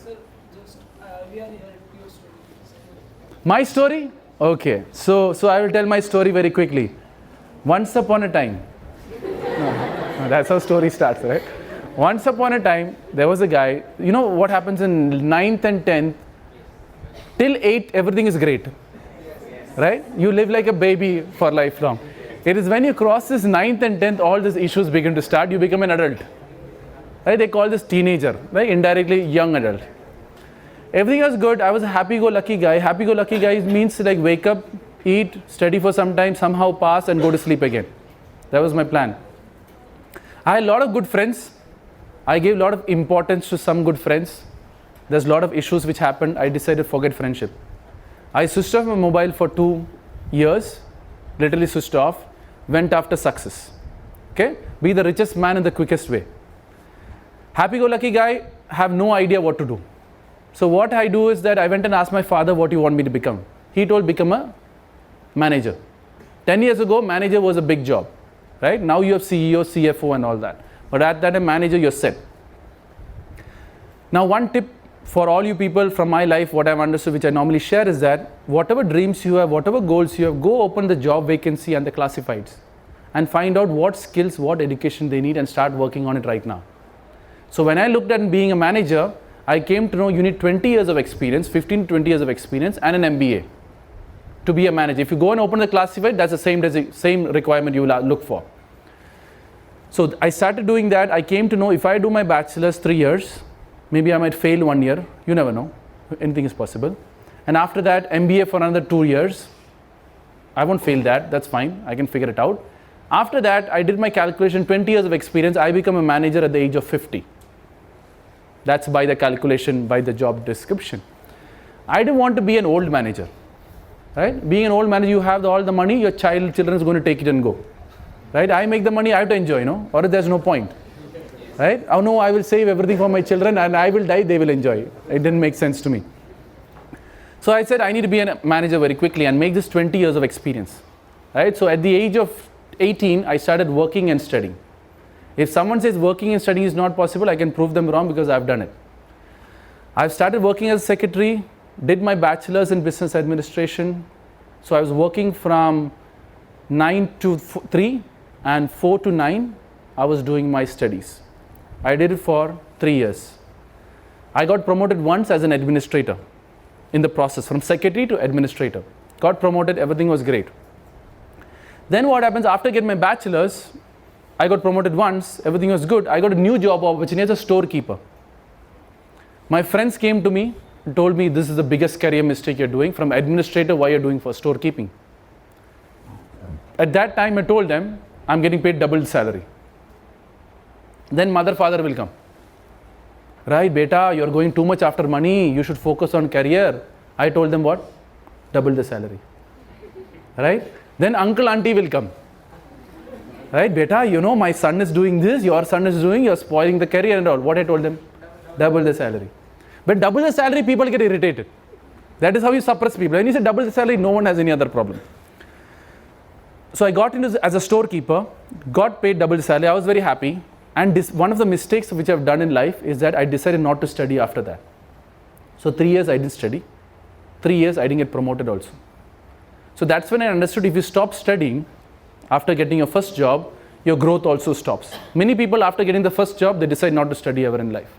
Sir, just we are here at your story. My story? Okay. So I will tell my story very quickly. Once upon a time. No, that's how story starts, right? Once upon a time, there was a guy. You know what happens in 9th and 10th? Till 8th, everything is great. Right? You live like a baby for lifelong. It is when you cross this 9th and 10th, all these issues begin to start. You become an adult. Right? They call this teenager, right? Indirectly young adult. Everything was good. I was a happy-go-lucky guy. Happy-go-lucky guy means like wake up, eat, study for some time, somehow pass and go to sleep again. That was my plan. I had a lot of good friends. I gave a lot of importance to some good friends. There's a lot of issues which happened. I decided to forget friendship. I switched off my mobile for 2 years, literally switched off, went after success. Okay? Be the richest man in the quickest way. Happy-go-lucky guy, have no idea what to do. So what I do is that I went and asked my father what you want me to become. He told become a manager. 10 years ago, manager was a big job. Right? Now you have CEO, CFO and all that. But at that time, manager, you're set. Now one tip for all you people from my life, what I've understood, which I normally share is that whatever dreams you have, whatever goals you have, go open the job vacancy and the classifieds and find out what skills, what education they need and start working on it right now. So when I looked at being a manager, I came to know you need 20 years of experience, 15 to 20 years of experience and an MBA to be a manager. If you go and open the classified, that's the same requirement you will look for. So I started doing that. I came to know if I do my bachelor's 3 years, maybe I might fail 1 year. You never know. Anything is possible. And after that, MBA for another 2 years. I won't fail that. That's fine. I can figure it out. After that, I did my calculation, 20 years of experience. I become a manager at the age of 50. That's by the calculation, by the job description. I didn't want to be an old manager. Right? Being an old manager, you have all the money, your children is going to take it and go. Right? I make the money, I have to enjoy, or there's no point. Right? Oh no, I will save everything for my children and I will die, they will enjoy. It didn't make sense to me. So I said I need to be a manager very quickly and make this 20 years of experience. Right? So at the age of 18, I started working and studying. If someone says working and studying is not possible, I can prove them wrong because I've done it. I've started working as a secretary, did my bachelor's in business administration. So I was working from 9 to 3 and 4 to 9, I was doing my studies. I did it for 3 years. I got promoted once as an administrator in the process, from secretary to administrator. Got promoted, everything was great. Then what happens after getting my bachelor's, I got promoted once, everything was good. I got a new job opportunity as a storekeeper. My friends came to me and told me this is the biggest career mistake you're doing. From administrator, why you're doing for storekeeping? At that time, I told them, I'm getting paid double the salary. Then mother, father will come. Right, beta, you're going too much after money. You should focus on career. I told them what? Double the salary. Right? Then uncle, auntie will come. Right, beta, my son is doing this, your son is doing, you're spoiling the career and all. What I told them? Double the salary. But double the salary, people get irritated. That is how you suppress people. When you say double the salary, no one has any other problem. So I got into as a storekeeper, got paid double the salary. I was very happy. And one of the mistakes which I've done in life is that I decided not to study after that. So 3 years I didn't study. 3 years I didn't get promoted also. So that's when I understood if you stop studying after getting your first job, your growth also stops. Many people after getting the first job, they decide not to study ever in life.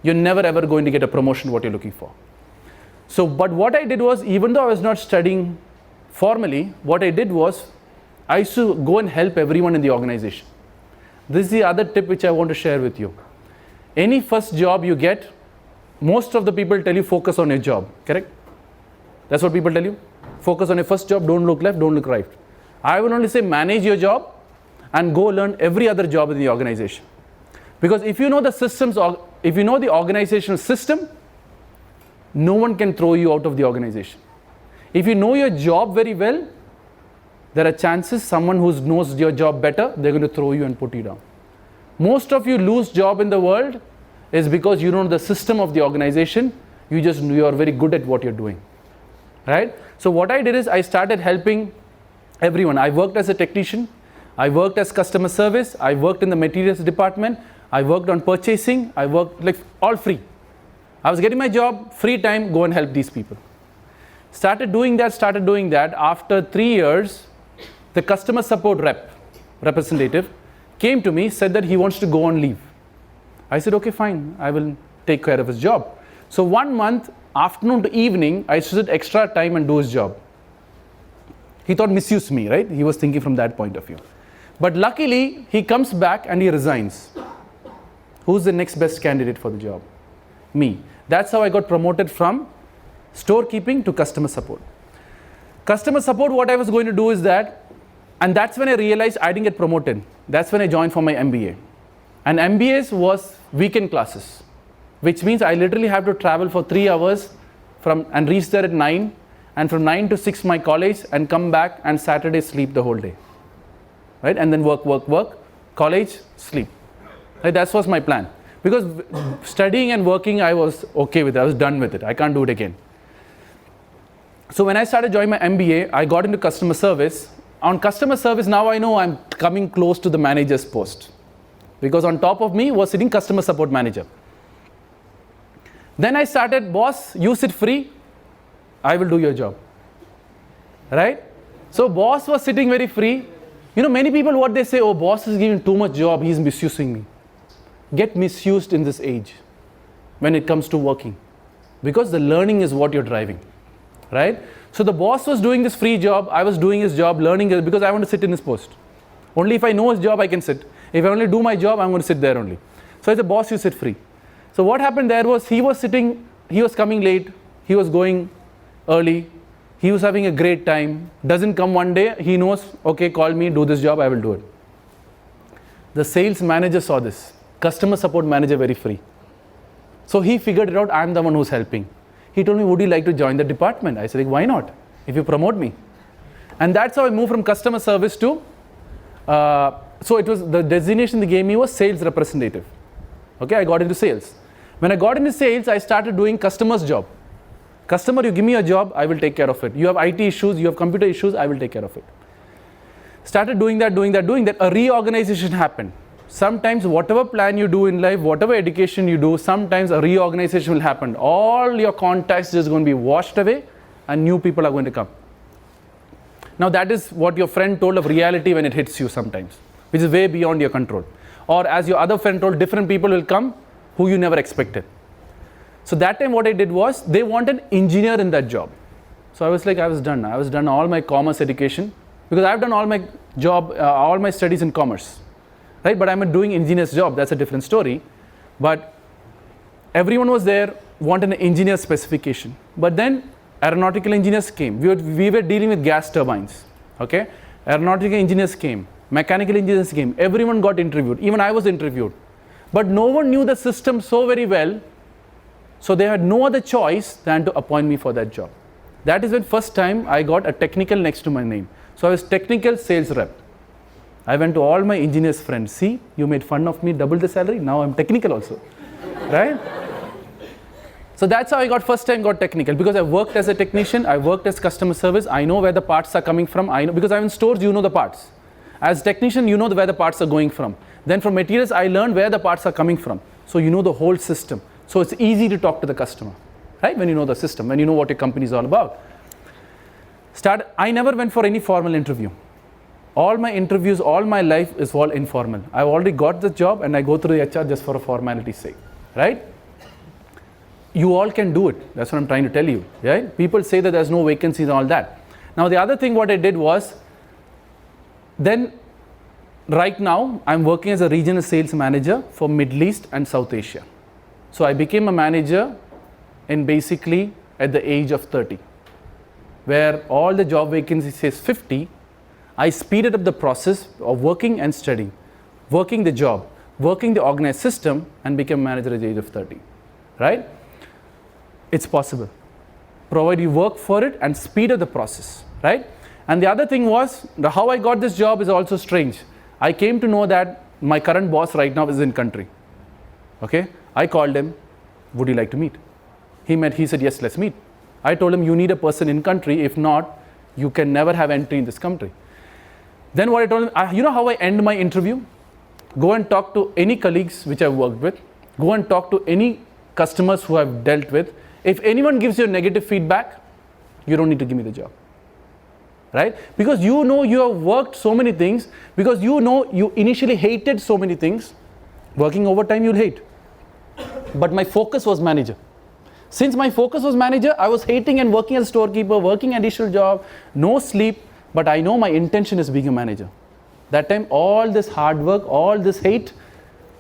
You're never ever going to get a promotion what you're looking for. So, but what I did was, even though I was not studying formally, what I did was, I used to go and help everyone in the organization. This is the other tip which I want to share with you. Any first job you get, most of the people tell you focus on your job, correct? That's what people tell you. Focus on your first job, don't look left, don't look right. I will only say manage your job and go learn every other job in the organization. Because if you know the systems, if you know the organizational system, no one can throw you out of the organization. If you know your job very well, there are chances someone who knows your job better, they're going to throw you and put you down. Most of you lose job in the world is because you don't know the system of the organization. You are very good at what you're doing. Right? So what I did is I started helping everyone. I worked as a technician. I worked as customer service. I worked in the materials department. I worked on purchasing. I worked like all free. I was getting my job, free time, go and help these people. Started doing that. After 3 years, the customer support representative came to me, said that he wants to go on leave. I said, okay, fine, I will take care of his job. So 1 month, afternoon to evening, I used to sit extra time and do his job. He thought misuse me, right? He was thinking from that point of view. But luckily, he comes back and he resigns. Who's the next best candidate for the job? Me. That's how I got promoted from storekeeping to customer support. Customer support, what I was going to do is that, and that's when I realized I didn't get promoted. That's when I joined for my MBA. And MBAs was weekend classes, which means I literally have to travel for 3 hours and reach there at 9, and from 9 to 6 my college, and come back and Saturday sleep the whole day. Right? And then work, college, sleep. Right? That was my plan. Because studying and working, I was okay with it. I was done with it. I can't do it again. So when I started joining my MBA, I got into customer service. On customer service, now I know I'm coming close to the manager's post. Because on top of me was sitting customer support manager. Then I started, boss, you sit free, I will do your job. Right? So boss was sitting very free. You know, many people, what they say, oh, boss is giving too much job, he's misusing me. Get misused in this age when it comes to working. Because the learning is what you're driving. Right? So the boss was doing this free job, I was doing his job, learning it, because I want to sit in his post. Only if I know his job, I can sit. If I only do my job, I'm going to sit there only. So as a boss, you sit free. So what happened there was, he was coming late, he was going early, he was having a great time, doesn't come one day, he knows, okay, call me, do this job, I will do it. The sales manager saw this, customer support manager very free. So he figured it out, I'm the one who's helping. He told me, would you like to join the department? I said, why not, if you promote me? And that's how I moved from customer service to, so it was, the designation they gave me was sales representative. Okay, I got into sales. When I got into sales, I started doing customer's job. Customer, you give me a job, I will take care of it. You have IT issues, you have computer issues, I will take care of it. Started doing that. A reorganization happened. Sometimes whatever plan you do in life, whatever education you do, sometimes a reorganization will happen. All your contacts is going to be washed away and new people are going to come. Now that is what your friend told of reality when it hits you sometimes, which is way beyond your control. Or as your other friend told, different people will come who you never expected. So that time what I did was, they wanted an engineer in that job. So I was like, I was done all my commerce education, because I've done all my job, all my studies in commerce. Right? But I'm doing engineer's job, that's a different story. But everyone was there, wanted an engineer specification. But then aeronautical engineers came. We were dealing with gas turbines. Okay? Aeronautical engineers came. Mechanical engineers came. Everyone got interviewed. Even I was interviewed. But no one knew the system so very well. So they had no other choice than to appoint me for that job. That is when first time I got a technical next to my name. So I was technical sales rep. I went to all my engineers friends. See, you made fun of me, double the salary. Now I'm technical also. Right? So that's how I first time got technical, because I worked as a technician, I worked as customer service, I know where the parts are coming from, I know, because I'm in stores, you know the parts. As technician, you know where the parts are going from. Then from materials, I learned where the parts are coming from. So you know the whole system. So it's easy to talk to the customer, right? When you know the system, when you know what your company is all about. I never went for any formal interview. All my interviews, all my life is all informal. I've already got the job and I go through the HR just for a formality's sake, right? You all can do it. That's what I'm trying to tell you, right? People say that there's no vacancies and all that. Now the other thing what I did was, then right now I'm working as a regional sales manager for Middle East and South Asia. So I became a manager in basically at the age of 30, where all the job vacancies says 50. I speeded up the process of working and studying, working the job, working the organized system, and became a manager at the age of 30, right? It's possible, provided you work for it and speed up the process, right? And the other thing was, how I got this job is also strange. I came to know that my current boss right now is in country, okay? I called him, would you like to meet? He said, yes, let's meet. I told him, you need a person in country, if not, you can never have entry in this country. Then what I told him, you know how I end my interview? Go and talk to any colleagues which I've worked with. Go and talk to any customers who I've dealt with, if anyone gives you negative feedback, you don't need to give me the job. Right? Because you know you have worked so many things, because you know you initially hated so many things. Working overtime you'll hate. But my focus was manager. Since my focus was manager, I was hating and working as a storekeeper, working additional job, no sleep, but I know my intention is being a manager. That time all this hard work, all this hate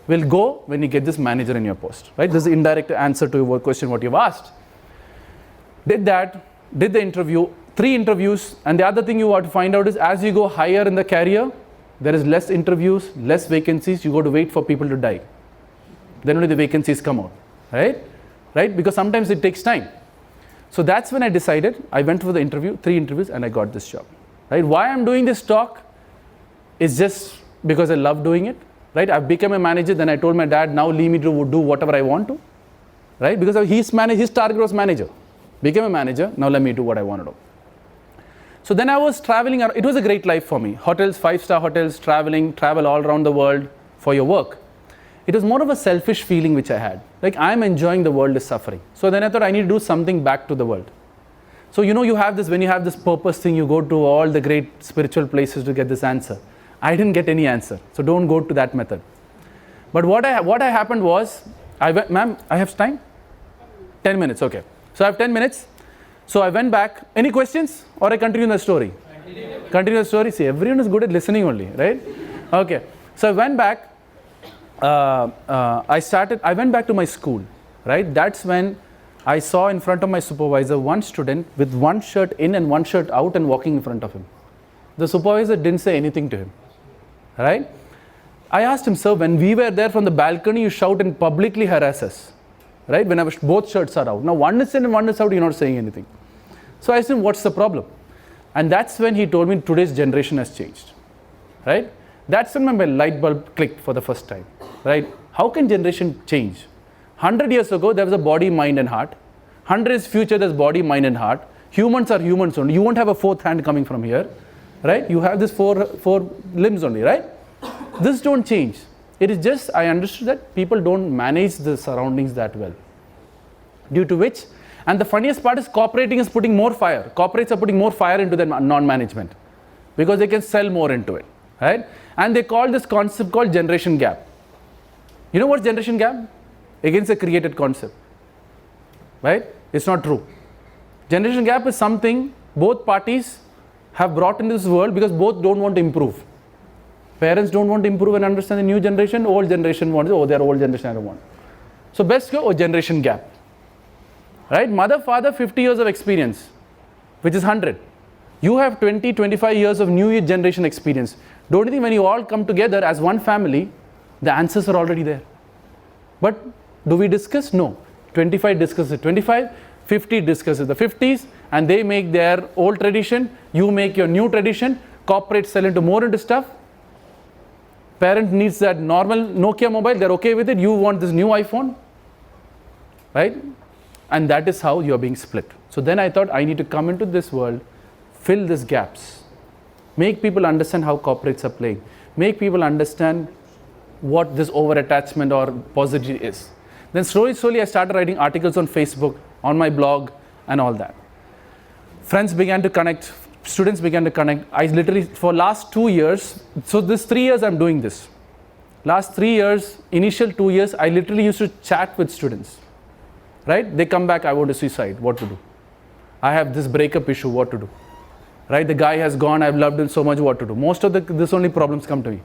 will go when you get this manager in your post. Right? This is the indirect answer to your question what you've asked. Did that, did the interview, 3 interviews, and the other thing you have to find out is as you go higher in the career, there is less interviews, less vacancies, you got to wait for people to die. Then only the vacancies come out, right? Right? Because sometimes it takes time. So that's when I decided, I went for the interview, 3 interviews, and I got this job. Right? Why I'm doing this talk is just because I love doing it. Right? I've become a manager, then I told my dad, now leave me to do whatever I want to. Right? Because his target was manager. Became a manager, now let me do what I want to do. So then I was traveling, it was a great life for me. Hotels, 5-star hotels, travel all around the world for your work. It was more of a selfish feeling which I had. Like I'm enjoying, the world is suffering. So then I thought I need to do something back to the world. So you know you have this, when you have this purpose thing, you go to all the great spiritual places to get this answer. I didn't get any answer. So don't go to that method. But what happened was, I went, ma'am, I have time? 10 minutes, okay. So I have 10 minutes. So I went back. Any questions? Or I continue the story? Continue the story. See, everyone is good at listening only, right? Okay. So I went back. I went back to my school, right? That's when I saw in front of my supervisor one student with one shirt in and one shirt out and walking in front of him. The supervisor didn't say anything to him, right? I asked him, sir, when we were there from the balcony, you shout and publicly harass us, right? Whenever both shirts are out. Now one is in and one is out, you're not saying anything. So I asked him, what's the problem? And that's when he told me today's generation has changed, right? That's when my light bulb clicked for the first time, right? How can generation change? 100 years ago, there was a body, mind and heart. 100 years future, there's body, mind and heart. Humans are humans only. You won't have a fourth hand coming from here, right? You have this four limbs only, right? This don't change. It is just, I understood that people don't manage the surroundings that well. Due to which, and the funniest part is corporating is putting more fire. Corporates are putting more fire into their non-management because they can sell more into it, right? And they call this concept called generation gap. You know what's generation gap? Against a created concept, right? It's not true. Generation gap is something both parties have brought into this world because both don't want to improve. Parents don't want to improve and understand the new generation. Old generation wants, oh, they're old generation, I don't want. So best go, generation gap. Right? Mother, father, 50 years of experience, which is 100. You have 20, 25 years of new generation experience. Don't you think when you all come together as one family, the answers are already there? But do we discuss? No. 25 discusses 25, 50 discusses the 50s, and they make their old tradition, you make your new tradition, corporates sell more into stuff. Parent needs that normal Nokia mobile, they're okay with it, you want this new iPhone, right? And that is how you're being split. So then I thought I need to come into this world, fill these gaps, make people understand how corporates are playing, make people understand what this over-attachment or positivity is. Then slowly I started writing articles on Facebook, on my blog and all that. Friends began to connect, students began to connect. I literally, for last 2 years, so this 3 years I'm doing this. Last 3 years, initial 2 years, I literally used to chat with students, right? They come back, I want to suicide, what to do? I have this breakup issue, what to do? Right? The guy has gone, I've loved him so much, what to do? Most of this only problems come to me.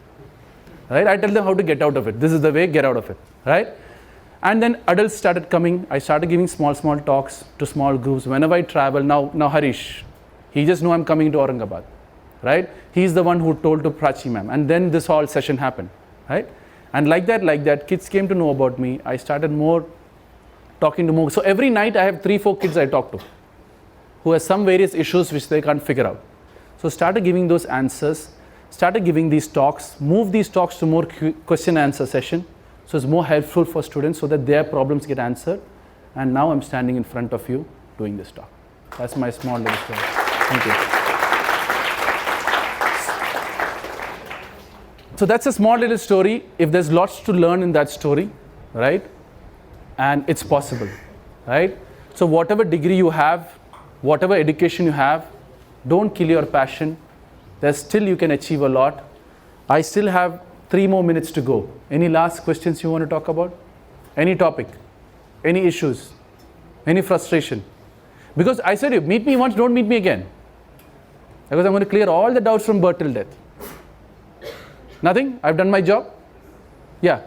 Right? I tell them how to get out of it. This is the way, get out of it. Right? And then adults started coming. I started giving small talks to small groups. Whenever I travel, now Harish, he just know I'm coming to Aurangabad. Right? He's the one who told to Prachi ma'am. And then this whole session happened. Right? And like that, kids came to know about me. I started talking to more. So every night I have 3-4 kids I talk to who have some various issues which they can't figure out. So started giving those answers, started giving these talks, move these talks to more question answer session. So it's more helpful for students so that their problems get answered. And now I'm standing in front of you doing this talk. That's my small little story. Thank you. So that's a small little story. If there's lots to learn in that story, right? and it's possible, right? So whatever degree you have, whatever education you have, don't kill your passion. There's still you can achieve a lot. I still have 3 more minutes to go. Any last questions you want to talk about? Any topic? Any issues? Any frustration? Because I said you, meet me once, don't meet me again. Because I'm going to clear all the doubts from birth till death. Nothing? I've done my job? Yeah.